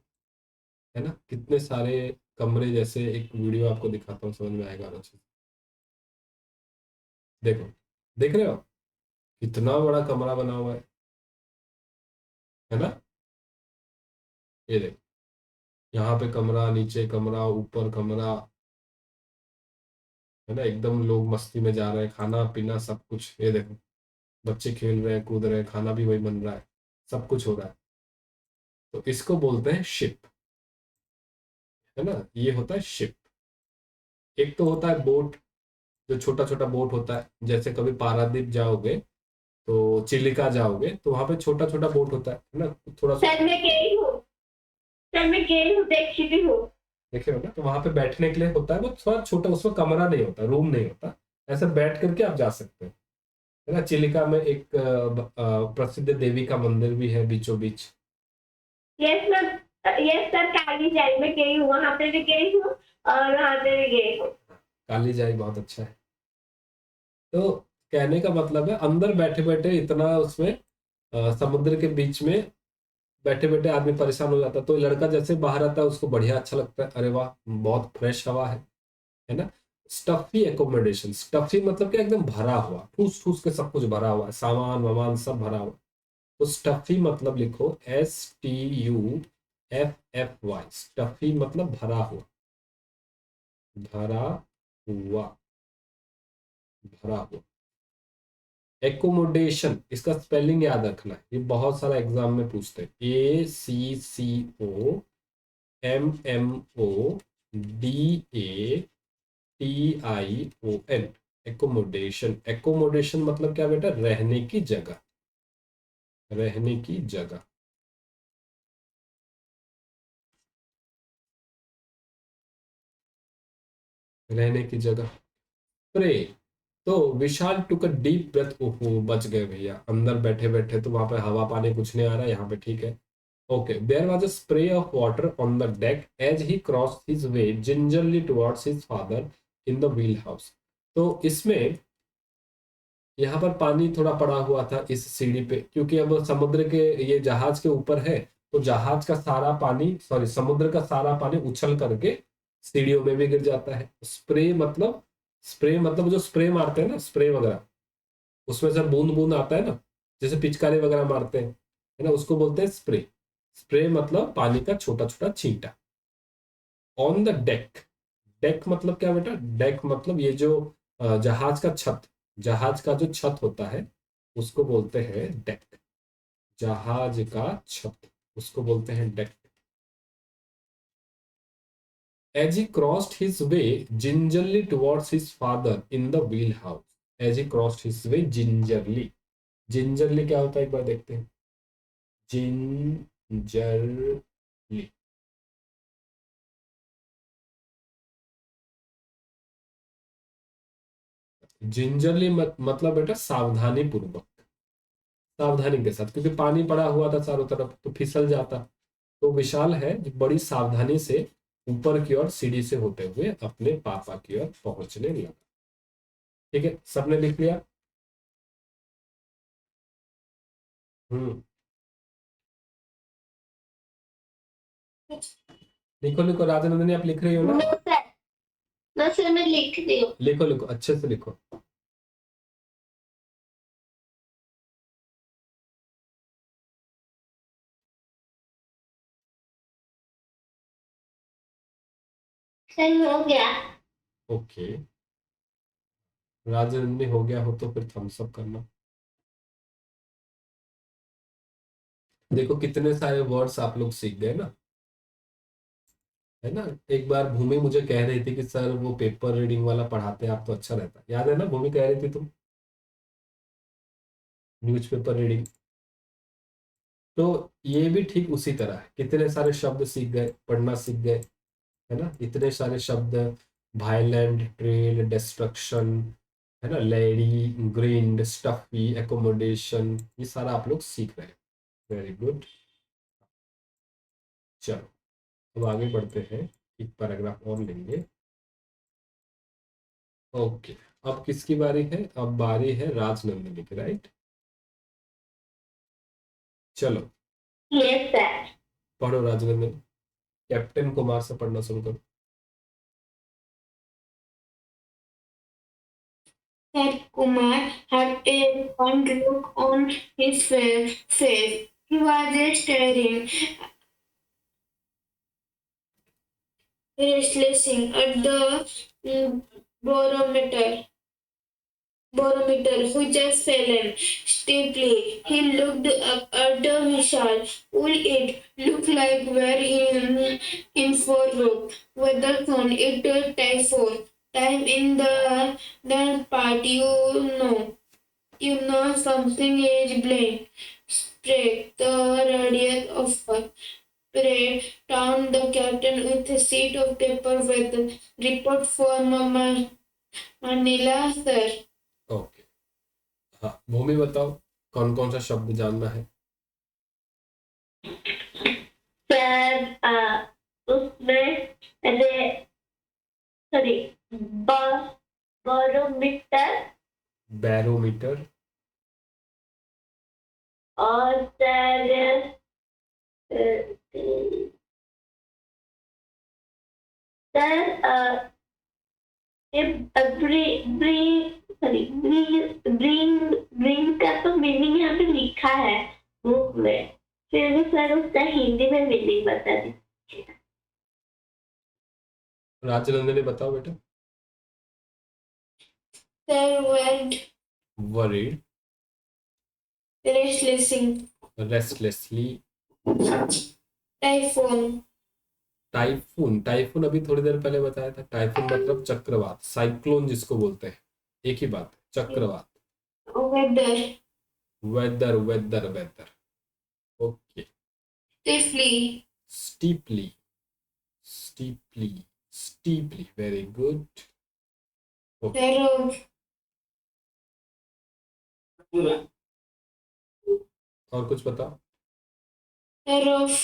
है ना, कितने सारे कमरे। जैसे एक वीडियो आपको दिखाता हूँ, समझ में आएगा और अच्छे से। देखो, देख रहे हो कितना बड़ा कमरा बना हुआ है ना। ये देखो, यहाँ पे कमरा, नीचे कमरा, ऊपर कमरा, है ना, एकदम लोग मस्ती में जा रहे हैं, खाना पीना सब कुछ। ये देखो, बच्चे खेल रहे हैं, कूद रहे हैं, खाना भी वही बन रहा है, सब कुछ हो रहा है। तो इसको बोलते हैं शिप, है ना, ये होता है शिप। एक तो होता है बोट, जो छोटा छोटा बोट होता है, जैसे कभी पारादीप जाओगे तो चिलिका जाओगे तो वहां पे छोटा छोटा बोट होता है ना, थोड़ा सा। सर मैं गई हूँ, सर मैं गई हूँ, देख चुकी हूँ। देखे हो ना, तो वहां पे बैठने के लिए होता है, वो थोड़ा छोटा, उसमें कमरा नहीं होता, रूम नहीं होता, ऐसे बैठ करके आप जा सकते हो, है ना। चिलिका में एक प्रसिद्ध देवी का मंदिर भी है बीचों बीच। यस मैम, यस सर, काली जाई में गई हूँ, वहां पे भी गई हूँ और वहां पे भी गई हूँ। काली जाई बहुत अच्छा है। तो कहने का मतलब है, अंदर बैठे बैठे इतना उसमें समुद्र के बीच में बैठे बैठे आदमी परेशान हो जाता है, तो लड़का जैसे बाहर आता है उसको बढ़िया अच्छा लगता है, अरे वाह बहुत फ्रेश हवा है ना। स्टफी एकोमोडेशन, स्टफी मतलब क्या, एकदम भरा हुआ, ठूस ठूस के सब कुछ भरा हुआ है, सामान वामान सब भरा हुआ। तो स्टफी मतलब लिखो STUFFY, स्टफी मतलब भरा हुआ, भरा हुआ, भरा हुआ। एकोमोडेशन, इसका स्पेलिंग याद रखना है, ये बहुत सारा एग्जाम में पूछते हैं। ACCOMMODATION, accommodation. एकोमोडेशन मतलब क्या बेटा, रहने की जगह, रहने की जगह। रहने की जगह। प्रे, तो विशाल टुक अ डीप ब्रेथ, ओहो बच गए भैया, अंदर बैठे बैठे तो वहां पे हवा पानी कुछ नहीं आ रहा, यहाँ पे ठीक है। Okay, there was a spray of water on the deck as he crossed his way gingerly towards his father in the wheelhouse. तो इसमें यहाँ पर पानी थोड़ा पड़ा हुआ था इस सीढ़ी पे, क्योंकि अब समुद्र के, ये जहाज के ऊपर है, तो जहाज का सारा पानी, सॉरी समुद्र का सारा पानी उछल करके सीढ़ियों में भी गिर जाता है। स्प्रे मतलब, स्प्रे मतलब जो स्प्रे मारते हैं ना, स्प्रे वगैरह, उसमें से बूंद बूंद आता है ना, जैसे पिचकारी वगैरह मारते हैं, है ना, उसको बोलते हैं स्प्रे। स्प्रे मतलब पानी का छोटा छोटा छींटा। ऑन द डेक, डेक मतलब क्या बेटा, डेक मतलब ये जो जहाज का छत, जहाज का जो छत होता है उसको बोलते हैं डेक, जहाज का छत उसको बोलते हैं deck. As he crossed his way gingerly towards his father in the wheelhouse, as he crossed his way gingerly, gingerly क्या होता है एक बार देखते हैं, gingerly, जिंजरली मतलब बेटा सावधानी पूर्वक, सावधानी के साथ, क्योंकि पानी पड़ा हुआ था चारों तरफ तो फिसल जाता। तो विशाल है जो बड़ी सावधानी से ऊपर की ओर सीढ़ी से होते हुए अपने पापा की ओर पहुंचने लगा। ठीक है, सबने लिख लिया। हम्म, लिखो लिखो, राजनंदिनी आप लिख रही हो ना, नो सर, नो सर, मैं लिख रही हूँ। लिखो लिखो अच्छे से लिखो। सही हो गया। ओके, राजनंदिनी हो गया हो तो फिर थम्स अप करना। देखो कितने सारे वर्ड्स आप लोग सीख गए ना, है ना। एक बार भूमि मुझे कह रही थी कि सर वो पेपर रीडिंग वाला पढ़ाते हैं आप तो अच्छा रहता, याद है ना भूमि कह रही थी तुम, न्यूज़पेपर रीडिंग। तो ये भी ठीक उसी तरह है, कितने सारे शब्द सीख गए, पढ़ना सीख गए, है ना। इतने सारे शब्द, वायलेंट, ट्रेड, डिस्ट्रक्शन, है ना, लेडी, ग्रीन, स्टफी, एकोमोडेशन, ये सारा आप लोग सीख रहे हैं। Very good. चलो अब आगे बढ़ते हैं, एक पैराग्राफ और लेंगे। ओके, अब किसकी बारी है, अब बारी है राजनंदिनी की, राइट। चलो यस सर। पढ़ो राजनंदिनी, कैप्टन कुमार से पढ़ना शुरू करो। That Kumar had a fond look on his face. He was staring restlessly at the mm, barometer. Barometer, which has fallen steeply. He looked up at the Vishal. Will it look like we're in for weatherthon? It typhoon. Time in the part, you know something is blind. Spread the radius of parade down the captain with a sheet of paper with report for Manila, sir. Okay, हाँ भूमि बताओ कौन कौन सा शब्द जानना है। Sir उसमें sorry, barometer barometer, और सर सर ब्रिंग का तो मीनिंग यहाँ पे लिखा है बुक में, फिर भी सर उसका हिंदी में मीनिंग बता दीजिए। राजनंदिनी बताओ बेटा। Sir went worried, restlessly. Restlessly, Typhoon. Typhoon, typhoon अभी थोड़ी देर पहले बताया था, टाइफून मतलब चक्रवात, साइक्लोन जिसको बोलते हैं, एक ही बात है, चक्रवात। Weather. Weather, weather, weather. Okay, Stiffly. Steeply, steeply, steeply, very good. Narrow. और कुछ बताओ। Rough.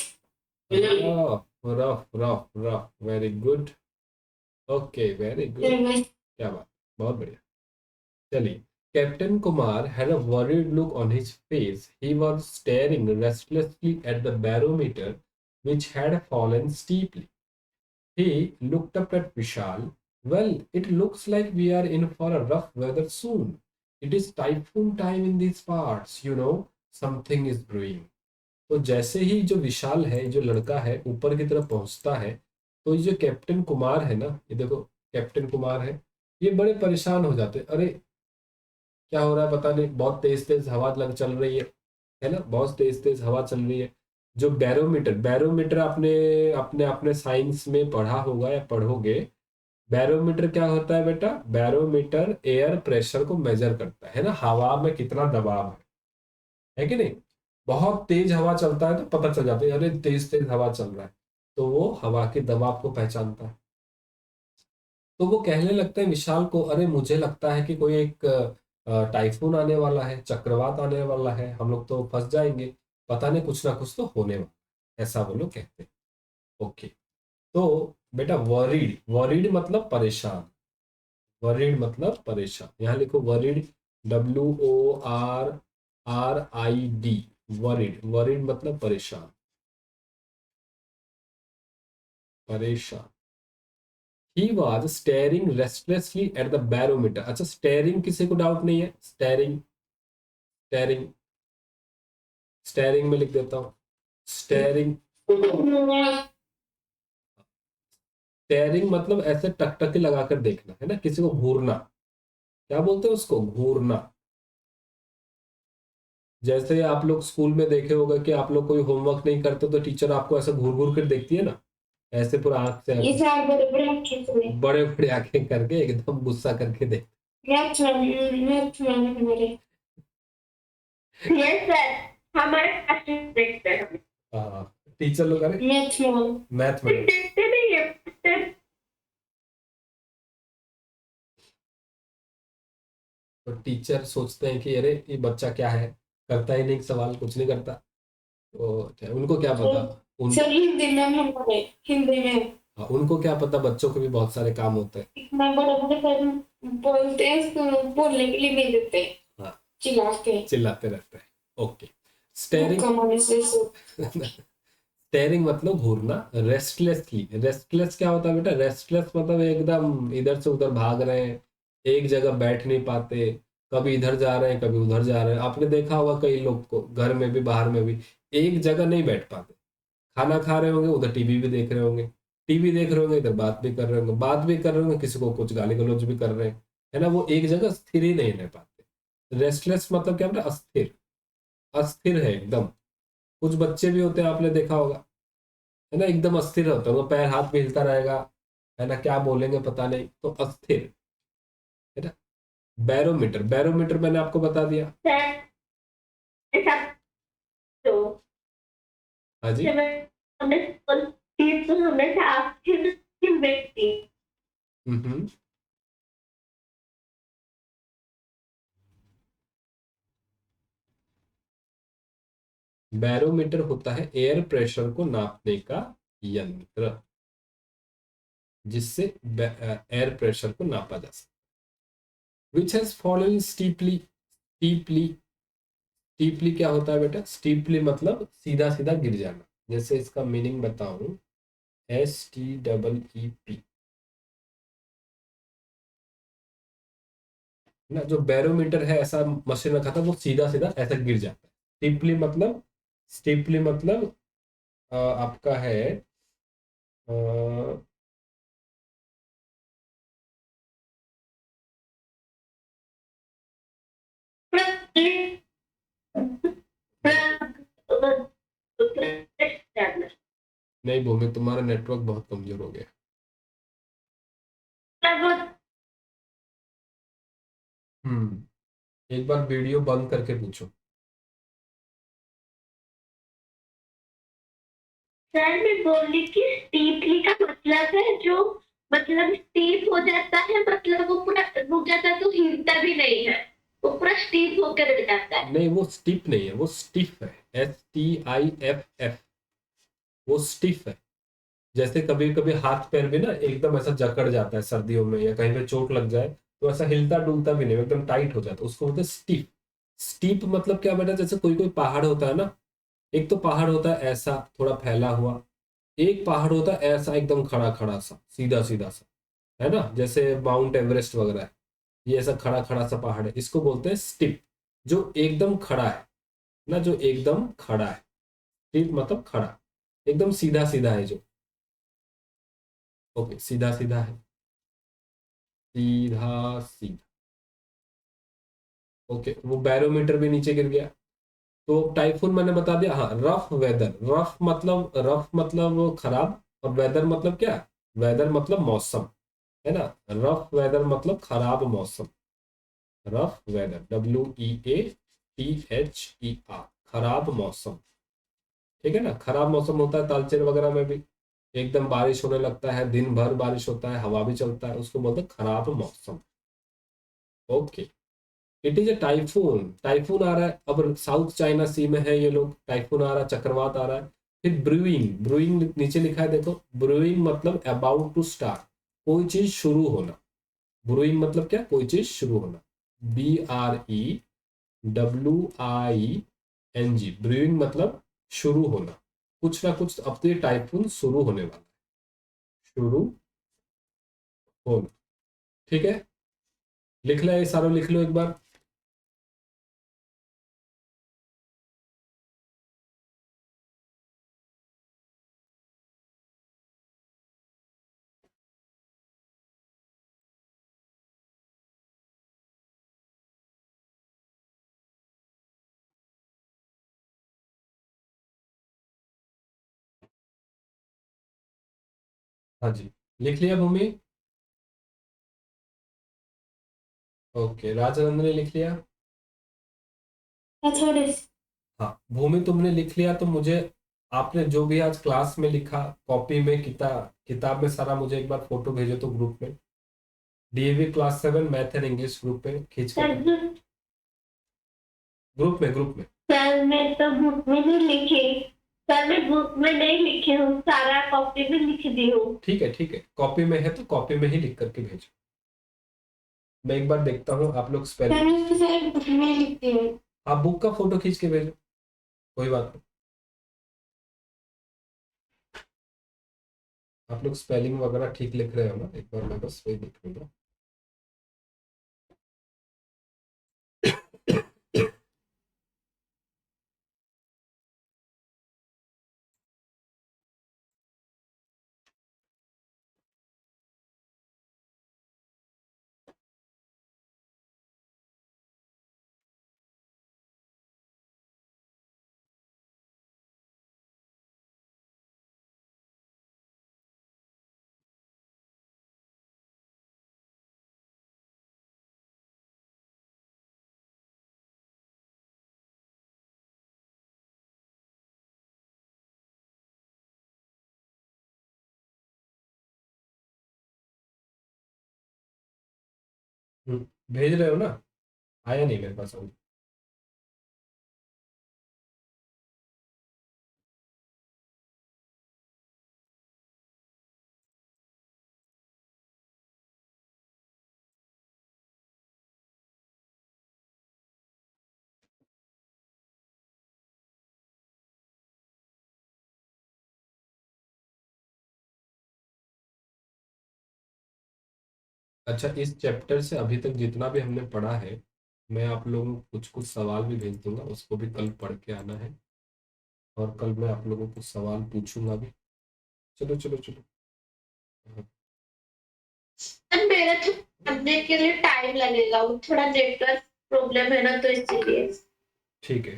Rough, rough, rough, very good. Okay, very good, Nervous. क्या बात, बहुत बढ़िया। चलिए, captain Kumar had a worried look on his face. He was staring restlessly at the barometer, which had fallen steeply. He looked up at Vishal. Well, it looks like we are in for a rough weather soon. It is typhoon time in these parts, you know. Something is brewing. तो जैसे ही जो विशाल है, जो लड़का है, ऊपर की तरफ पहुंचता है, तो ये जो कैप्टन कुमार है ना, ये देखो कैप्टन कुमार है, ये बड़े परेशान हो जाते हैं। अरे क्या हो रहा है पता नहीं, बहुत तेज तेज हवा लग चल रही है ना, बहुत तेज तेज हवा चल रही है। जो बैरोमीटर, बैरोमीटर आपने अपने अपने साइंस में पढ़ा होगा या पढ़ोगे। बैरोमीटर क्या होता है बेटा, बैरोमीटर एयर प्रेशर को मेजर करता है ना, हवा में कितना दबाव है कि नहीं। बहुत तेज हवा चलता है तो पता चल जाता है, अरे तेज तेज हवा चल रहा है, तो वो हवा के दबाव को पहचानता है। तो वो कहने लगते हैं विशाल को, अरे मुझे लगता है कि कोई एक टाइफून आने वाला है, चक्रवात आने वाला है, हम लोग तो फंस जाएंगे, पता नहीं कुछ ना कुछ तो होने वाला है, ऐसा वो लोग कहते हैं। ओके, तो बेटा वरीड, वरीड मतलब परेशान, वरीड मतलब परेशान, यहाँ लिखो वरीड, WORRID, वरीड, वरीड मतलब परेशान, परेशान। He was staring restlessly at the barometer. अच्छा, staring किसी को डाउट नहीं है, staring, staring, staring में लिख देता हूँ, staring, स्टेयरिंग मतलब ऐसे टकटकी लगाकर देखना, है ना, किसी को घूरना, क्या बोलते हैं उसको, घूरना। जैसे आप लोग स्कूल में देखे होगा कि आप लोग कोई होमवर्क नहीं करते तो टीचर आपको ऐसे घूर घूर कर देखती है ना, ऐसे पूरा आंख से ये सारे बड़े बड़े आंखें से बड़े बड़े आंखें करके एकदम गुस्सा करके देख। मैथ मैम मेरे यस सर, हमारे क्लास में देखते हैं। हाँ, टीचर लोग, अरे मैथ मैम मैथ में देखते नहीं है। तो टीचर सोचते हैं कि अरे ये बच्चा क्या है, करता ही नहीं सवाल, कुछ नहीं करता, तो उनको क्या पता। सर हिंदी मैम हमारे हिंदी में उनको क्या पता बच्चों को भी बहुत सारे काम होते हैं। इतना बड़े बड़े सर बोलते हैं उसको बोलने के लिए नहीं देते, हाँ, चिल्लाते रहते हैं। ओके, स्टेयरिंग कमाने से स्टेयरिंग मतलब घूरना। रेस्टलेसली, रेस्टलेस क्या होता है बेटा, रेस्टलेस मतलब एकदम इधर से उधर भाग रहे हैं, एक जगह बैठ नहीं पाते, कभी इधर जा रहे हैं कभी उधर जा रहे हैं। आपने देखा होगा कई लोग को घर में भी बाहर में भी एक जगह नहीं बैठ पाते, खाना खा रहे होंगे उधर टीवी भी देख रहे होंगे, टीवी देख रहे होंगे इधर बात भी कर रहे होंगे, बात भी कर रहे होंगे किसी को कुछ गाली गलौज भी कर रहे हैं, है ना, वो एक जगह स्थिर ही नहीं रह पाते। रेस्टलेस मतलब क्या बेटा, अस्थिर, अस्थिर है एकदम। कुछ बच्चे भी होते हैं, आपने देखा होगा, है ना, एकदम अस्थिर होता है, वो पैर हाथ भी हिलता रहेगा, है ना, क्या बोलेंगे पता नहीं, तो अस्थिर, है ना। बैरोमीटर, बैरोमीटर मैंने आपको बता दिया। सर ऐसा तो हाँ जी, जब हमने स्कूल की तो हमेशा आपकी व्यक्ति हम्म। बैरोमीटर होता है एयर प्रेशर को नापने का यंत्र, जिससे एयर प्रेशर को नापा जा सकता है। Which has fallen steeply, steeply, steeply क्या होता है बेटा, स्टीपली मतलब सीधा सीधा गिर जाना। जैसे इसका मीनिंग बताऊं, STEEP, ना, जो बैरोमीटर है ऐसा मशीन रखा था वो सीधा सीधा ऐसा गिर जाता है। स्टीपली मतलब, स्टीपली मतलब आपका है अ, नहीं भूमि, तुम्हारा नेटवर्क बहुत कमजोर हो गया। एक बार वीडियो बंद करके पूछो। सर मैं बोल रही कि स्टीपली का मतलब है जो, मतलब स्टीप हो जाता है, मतलब वो पूरा रुक जाता है तो हिलता भी नहीं है, वो पूरा स्टीप होकर रह जाता है। नहीं, वो स्टिप नहीं है, वो स्टिफ है, STIFF, वो स्टिफ है। जैसे कभी कभी हाथ पैर भी ना एकदम ऐसा जकड़ जाता है सर्दियों में, या कहीं पे चोट लग जाए तो ऐसा हिलता डुलता भी नहीं, एकदम टाइट हो जाता है, उसको बोलते हैं स्टीप। स्टीप मतलब क्या बेटा, जैसे कोई कोई पहाड़ होता है ना, एक तो पहाड़ होता है ऐसा थोड़ा फैला हुआ, एक पहाड़ होता है ऐसा एकदम खड़ा खड़ा सा, सीधा सीधा सा, है ना, जैसे माउंट एवरेस्ट वगैरह है, ये ऐसा खड़ा खड़ा सा पहाड़ है, इसको बोलते हैं स्टिप, जो एकदम खड़ा है ना, जो एकदम खड़ा है। स्टिप मतलब खड़ा, एकदम सीधा सीधा है जो, ओके, सीधा सीधा है, सीधा सीधा। ओके, वो बैरोमीटर भी नीचे गिर गया। तो टाइफून मैंने बता दिया। हाँ, रफ वेदर, रफ मतलब खराब, और वेदर मतलब क्या, वेदर मतलब मौसम, है ना, रफ वेदर मतलब खराब मौसम, रफ वेदर, WEATHER, खराब मौसम, ठीक है ना। खराब मौसम होता है तालचेर वगैरह में भी, एकदम बारिश होने लगता है, दिन भर बारिश होता है, हवा भी चलता है, उसको बोलते हैं खराब मौसम। Okay, it is a typhoon, typhoon आ रहा है, अब साउथ चाइना सी में है ये लोग, टाइफून आ रहा है, चक्रवात आ रहा है। फिर ब्रूइंग, ब्रूइंग नीचे लिखा है देखो, ब्रूइंग मतलब अबाउट टू स्टार्ट, कोई चीज शुरू होना। ब्रूइंग मतलब क्या, कोई चीज शुरू होना, BREWING, ब्रूइंग मतलब शुरू होना, कुछ ना कुछ, अब तो ये टाइफून शुरू होने वाला है, शुरू होना, ठीक है। लिख लो ये सारा, लिख लो एक बार। हाँ जी, लिख लिया भूमि? ओके, राजनंदनी लिख लिया? थोड़े हाँ भूमि, तुमने लिख लिया तो मुझे आपने जो भी आज क्लास में लिखा कॉपी में किताब में सारा मुझे एक बार फोटो भेजो तो ग्रुप में, DAV class 7 math and English group में खींच के भेजो। ग्रुप में। सर मैं तो बुक में नहीं लिखी। सर मैं बुक में नहीं लिखी हूँ, सारा कॉपी में लिख दी हूँ। ठीक है, कॉपी में है तो कॉपी में ही लिख करके भेजो। मैं एक बार देखता हूँ आप लोग सर स्पेलिंग। मैं सर बुक में लिखती हूँ। आप बुक का फोटो खींच के भेजो, कोई बात नहीं। आप लोग स्पेलिंग वगैरह ठीक लिख रहे हो ना? एक बार मैं बस वही देख लूंगा। भेज रहे हो ना? आया नहीं मेरे पास अभी। अच्छा, इस चैप्टर से अभी तक जितना भी हमने पढ़ा है, मैं आप लोगों को कुछ कुछ सवाल भी भेज दूंगा, उसको भी कल पढ़ के आना है। और कल मैं आप लोगों को सवाल पूछूंगा भी। चलो चलो चलो। हाँ, सर मेरा तो पढ़ने के लिए टाइम लगेगा, वो थोड़ा नेटवर्क प्रॉब्लम है ना, तो इसीलिए। ठीक है।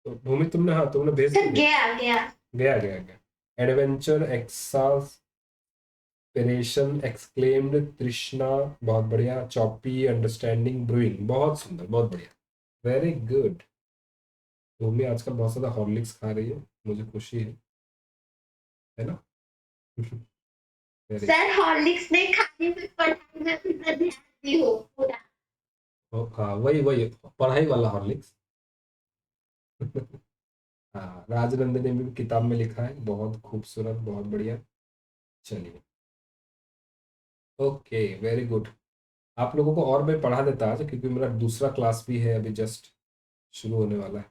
तो भूमि तुमने, हाँ तुमने भेज सर दिया। गया गया। गया एडवेंचर एक्सास्पिरेशन एक्सक्लेम्ड तृष्णा, बहुत बढ़िया। चॉपी अंडरस्टैंडिंग ब्रूइंग, बहुत सुंदर, बहुत बढ़िया, वेरी गुड। भूमि आजकल बहुत ज़्यादा हॉर्लिक्स खा रही है, मुझे खुशी है ना? वेरी। सर हॉर्लिक्स नहीं खाती, मैं पढ़ाई में पूरा ध्यान दी हूँ पूरा। हाँ वही वही पढ़ाई वाला हॉर्लिक्स। हाँ, राजनंदनी ने भी किताब में लिखा है, बहुत खूबसूरत, बहुत बढ़िया। चलिए, ओके, वेरी गुड। आप लोगों को और मैं पढ़ा देता आज, क्योंकि मेरा दूसरा क्लास भी है, अभी जस्ट शुरू होने वाला है।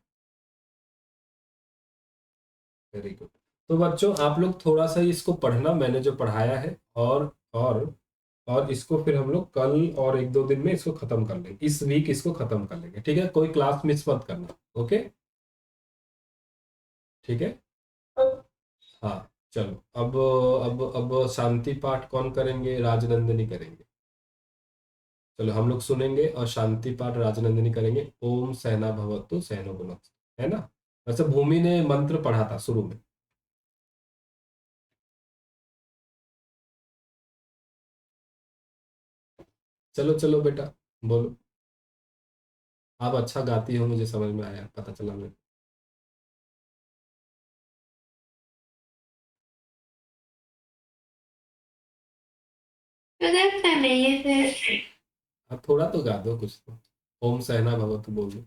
Very good. तो बच्चों आप लोग थोड़ा सा इसको पढ़ना, मैंने जो पढ़ाया है, और इसको फिर हम लोग कल और एक दो दिन में इसको खत्म कर लेंगे, इस वीक इसको खत्म कर लेंगे, ठीक है? कोई क्लास मिस मत करना, ओके? ठीक है। हाँ चलो, अब शांति पाठ कौन करेंगे? राजनंदिनी करेंगे। चलो हम लोग सुनेंगे और शांति पाठ राजनंदिनी करेंगे। ओम सहना भवतु सहनो भुनक्तु, है ना? वैसे भूमि ने मंत्र पढ़ा था शुरू में। चलो चलो बेटा, बोलो। आप अच्छा गाती हो, मुझे समझ में आया, पता चला मैं। तो ऐसा नहीं है सर। आप थोड़ा तो गा दो कुछ तो। ओम सहना भवतु बोल दो।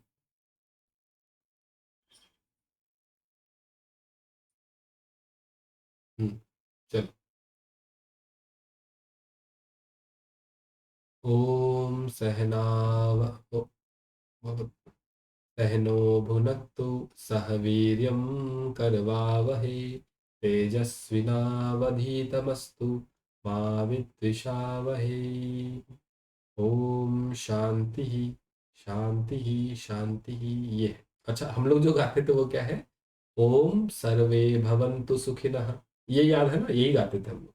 चलो। ओम सहनाव सहनो भुनक्तु सह वीर्यं करवावहै तेजस्विनावधीतमस्तु मा विद्विषावहै। ओम शांति शांति शांति। ये है। अच्छा, हम लोग जो गाते थे वो क्या है? ओम सर्वे भवन्तु सुखिनः, ये याद है ना? यही गाते थे हम लोग।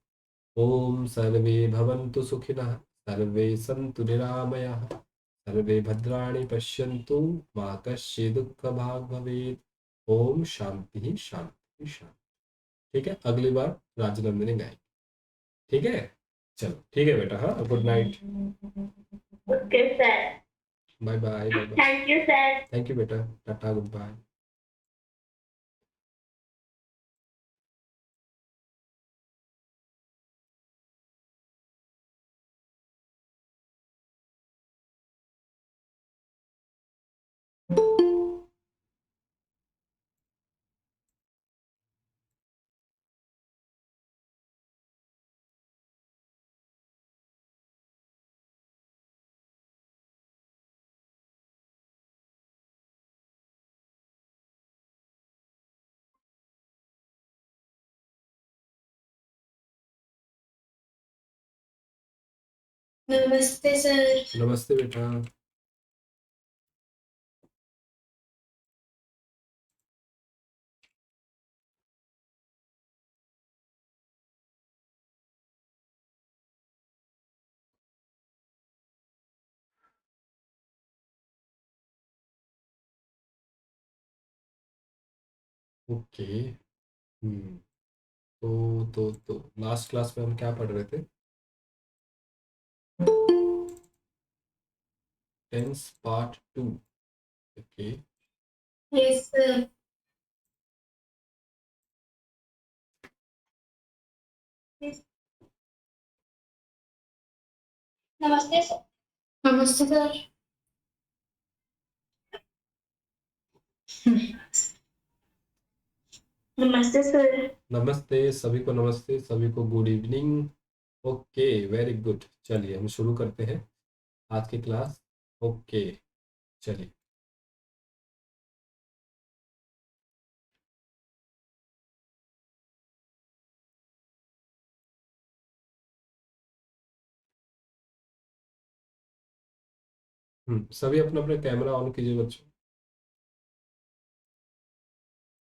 ओम सर्वे भवन्तु सुखिनः, सर्वे सन्तु निरामयाः, सर्वे भद्राणि पश्यन्तु, मा कश्चित् दुःखभाग् भवेत्। ओम शांति शांति शांति। ठीक है, अगली बार राजनंदिनी गाएंगे। ठीक है, चलो ठीक है बेटा, हाँ, good night, Okay, sir. Bye bye, bye bye, Thank you, sir. Thank you बेटा, टाटा, गुड बाय। नमस्ते सर। नमस्ते बेटा। ओके, तो लास्ट क्लास में हम क्या पढ़ रहे थे? Tense part 2। Okay, yes sir. नमस्ते, sir. नमस्ते सर। नमस्ते, sir. नमस्ते सभी को, नमस्ते सभी को, good evening. Okay, very good, चलिए हम शुरू करते हैं आज की क्लास। ओके, चलिए। सभी अपना अपना कैमरा ऑन कीजिए बच्चों।